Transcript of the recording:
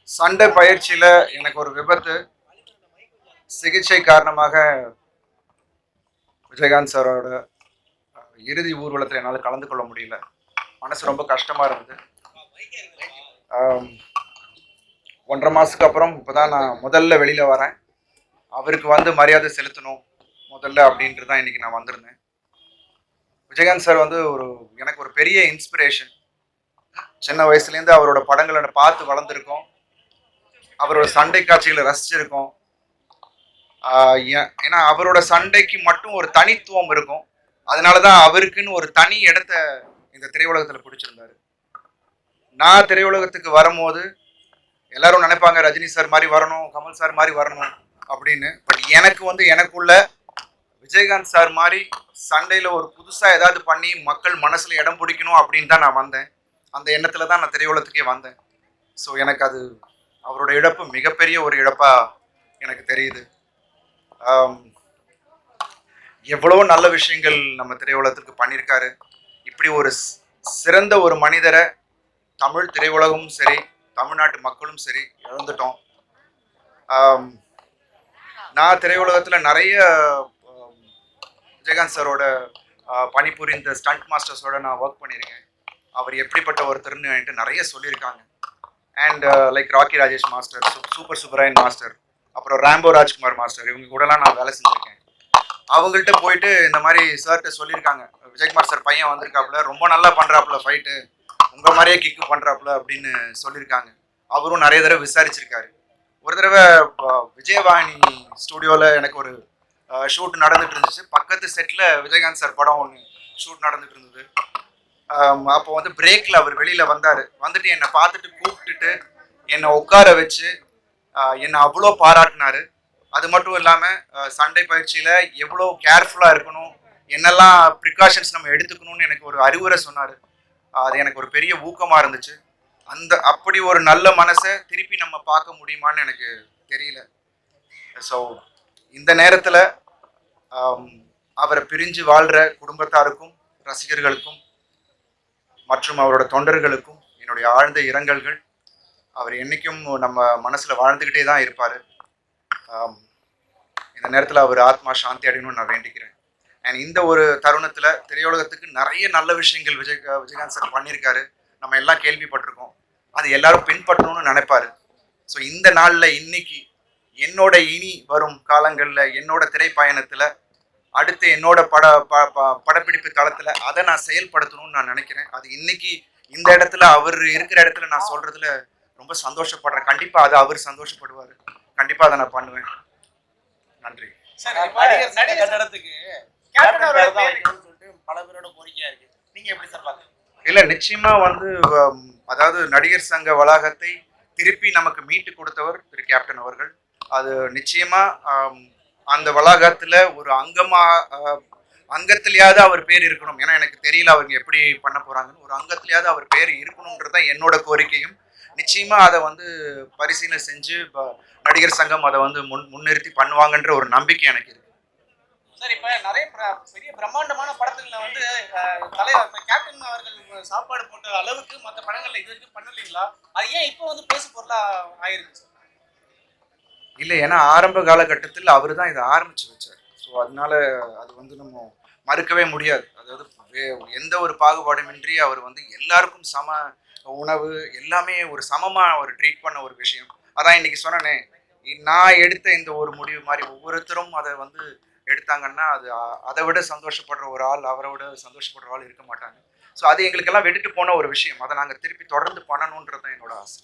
சண்டை பயிற்சியில எனக்கு ஒரு விபத்து. சிகிச்சை காரணமாக விஜயகாந்த் சாரோட இறுதி ஊர்வலத்தில் என்னால் கலந்து கொள்ள முடியல. மனசு ரொம்ப கஷ்டமா இருந்தது. 1.5 மாசத்துக்கு அப்புறம் இப்போதான் நான் முதல்ல வெளியில வரேன். அவருக்கு வந்து மரியாதை செலுத்தணும் முதல்ல அப்படின்ட்டு தான் இன்னைக்கு நான் வந்திருந்தேன். விஜயகாந்த் சார் வந்து எனக்கு ஒரு பெரிய இன்ஸ்பிரேஷன். சின்ன வயசுலேருந்து அவரோட படங்களை பார்த்து வளர்ந்துருக்கோம். அவரோட சண்டை காட்சிகளை ரசிச்சிருக்கோம். ஏன்னா அவரோட சண்டைக்கு மட்டும் ஒரு தனித்துவம் இருக்கும். அதனாலதான் அவருக்குன்னு ஒரு தனி இடத்த இந்த திரையுலகத்துல பிடிச்சிருந்தாரு. நான் திரையுலகத்துக்கு வரும்போது எல்லாரும் நினைப்பாங்க ரஜினி சார் மாதிரி வரணும், கமல் சார் மாதிரி வரணும் அப்படின்னு. பட் எனக்கு வந்து எனக்குள்ள விஜயகாந்த் சார் மாதிரி சண்டையில ஒரு புதுசா ஏதாவது பண்ணி மக்கள் மனசுல இடம் பிடிக்கணும் அப்படின்னு தான் நான் வந்தேன். அந்த எண்ணத்துல தான் நான் திரையுலகத்துக்கே வந்தேன். ஸோ எனக்கு அது அவரோட இழப்பு மிகப்பெரிய ஒரு இழப்பா எனக்கு தெரியுது. எவ்வளோ நல்ல விஷயங்கள் நம்ம திரையுலகத்திற்கு பண்ணியிருக்காரு. இப்படி ஒரு சிறந்த ஒரு மனிதரை தமிழ் திரையுலகமும் சரி, தமிழ்நாட்டு மக்களும் சரி இழந்துட்டோம். நான் திரையுலகத்தில் நிறைய விஜயகாந்த் சாரோட பணிபுரிந்த ஸ்டண்ட் மாஸ்டர்ஸோட நான் ஒர்க் பண்ணியிருக்கேன். அவர் எப்படிப்பட்ட ஒருத்தர்னு என்கிட்ட நிறைய சொல்லியிருக்காங்க. And like Rocky Rajesh master, super Subbarayan master, அப்புறம் ராம்போ ராஜ்குமார் மாஸ்டர், இவங்க கூடலாம் நான் வேலை செஞ்சுருக்கேன். அவங்கள்ட்ட போயிட்டு இந்த மாதிரி சார்கிட்ட சொல்லியிருக்காங்க, விஜயகுமார் சார் பையன் வந்திருக்காப்புல, ரொம்ப நல்லா பண்ணுறாப்புல ஃபைட்டு, உங்கள் மாதிரியே கிக்கு பண்ணுறாப்புல அப்படின்னு சொல்லியிருக்காங்க. அவரும் நிறைய தடவை விசாரிச்சிருக்காரு. ஒரு தடவை விஜயவாணி ஸ்டூடியோவில் எனக்கு ஒரு ஷூட் நடந்துட்டு இருந்துச்சு. பக்கத்து செட்டில் விஜயகாந்த் சார் படம் ஒன்று ஷூட் நடந்துட்டு இருந்தது. அப்போ வந்து பிரேக்கில் அவர் வெளியில் வந்தார். வந்துட்டு என்னை பார்த்துட்டு கூப்பிட்டுட்டு என்னை உட்கார வச்சு என்னை அவ்வளோ பாராட்டினாரு. அது மட்டும் இல்லாமல் சண்டை பயிற்சியில் எவ்வளோ கேர்ஃபுல்லாக இருக்கணும், என்னெல்லாம் ப்ரிகாஷன்ஸ் நம்ம எடுத்துக்கணும்னு எனக்கு ஒரு அறிவுரை சொன்னார். அது எனக்கு ஒரு பெரிய ஊக்கமாக இருந்துச்சு. அப்படி ஒரு நல்ல மனசை திருப்பி நம்ம பார்க்க முடியுமான்னு எனக்கு தெரியல. ஸோ இந்த நேரத்தில் அவரை பிரிஞ்சு வாழ்கிற குடும்பத்தாருக்கும் ரசிகர்களுக்கும் மற்றும் அவரோட தொண்டர்களுக்கும் என்னுடைய ஆழ்ந்த இரங்கல்கள். அவர் என்றைக்கும் நம்ம மனசில் வாழ்ந்துக்கிட்டே தான் இருப்பார். இந்த நேரத்தில் அவர் ஆத்மா சாந்தி அடையணும்னு நான் வேண்டிக்கிறேன். அண்ட் இந்த ஒரு தருணத்தில் திரையுலகத்துக்கு நிறைய நல்ல விஷயங்கள் விஜயகாந்த் சார் பண்ணியிருக்காரு. நம்ம எல்லாம் கேள்விப்பட்டிருக்கோம். அது எல்லாரும் பின்பற்றணும்னு நினைப்பாரு. ஸோ இந்த நாளில் இன்னைக்கு என்னோட இனி வரும் காலங்களில் என்னோட திரைப்பயணத்தில் அடுத்து என்னோட படப்பிடிப்பு தளத்தில் அதை நான் செயல்படுத்தணும்னு நான் நினைக்கிறேன். அது இன்னைக்கு இந்த இடத்துல அவர் இருக்கிற இடத்துல நான் சொல்றதுல ரொம்ப சந்தோஷப்படுறேன். கண்டிப்பா அதை அவர் சந்தோஷப்படுவார். கண்டிப்பா அதை நான் பண்ணுவேன். நன்றி. இல்ல நிச்சயமா வந்து அதாவது நடிகர் சங்க வளாகத்தை திருப்பி நமக்கு மீட்டு கொடுத்தவர் திரு கேப்டன் அவர்கள். அது நிச்சயமா அந்த வளாகத்துல ஒரு அங்கத்திலேயாவது அவர் பேர் இருக்கணும். ஏன்னா எனக்கு தெரியல அவங்க எப்படி பண்ண போறாங்கன்னு. ஒரு அங்கத்திலேயாவது அவர் பேர் இருக்கணும்ன்றதான் என்னோட கோரிக்கையும். நிச்சயமா அதை வந்து பரிசீலனை செஞ்சு நடிகர் சங்கம் அதை வந்து முன்னிறுத்தி பண்ணுவாங்கன்ற ஒரு நம்பிக்கை எனக்கு இருக்கு. சார், இப்ப நிறைய பெரிய பிரம்மாண்டமான படத்துல வந்து தலைவர் கேப்டன் அவர்கள் சாப்பாடு போட்ட அளவுக்கு மற்ற படங்கள்ல இது வரைக்கும் பண்ணலீங்களா? அது ஏன் இப்போ வந்து பேசு பொருளா ஆயிருக்கு? இல்லை, ஏன்னா ஆரம்ப காலகட்டத்தில் அவர் தான் இதை ஆரம்பிச்சு வச்சார். ஸோ அதனால அது வந்து நம்ம மறுக்கவே முடியாது. அதாவது எந்த ஒரு பாகுபாடுமின்றி அவர் வந்து எல்லாருக்கும் சம உணவு எல்லாமே ஒரு சமமாக ஒரு ட்ரீட் பண்ண ஒரு விஷயம். அதான் இன்னைக்கு சொன்னேனே, நான் எடுத்த இந்த ஒரு முடிவு மாதிரி ஒவ்வொருத்தரும் அதை வந்து எடுத்தாங்கன்னா அது அதை விட சந்தோஷப்படுற ஒரு ஆள், அவரை விட சந்தோஷப்படுற ஆள் இருக்க மாட்டாங்க. ஸோ அது எங்களுக்கெல்லாம் விட்டுட்டு போன ஒரு விஷயம். அதை நாங்கள் திருப்பி தொடர்ந்து பண்ணணுன்றது தான் என்னோட ஆசை.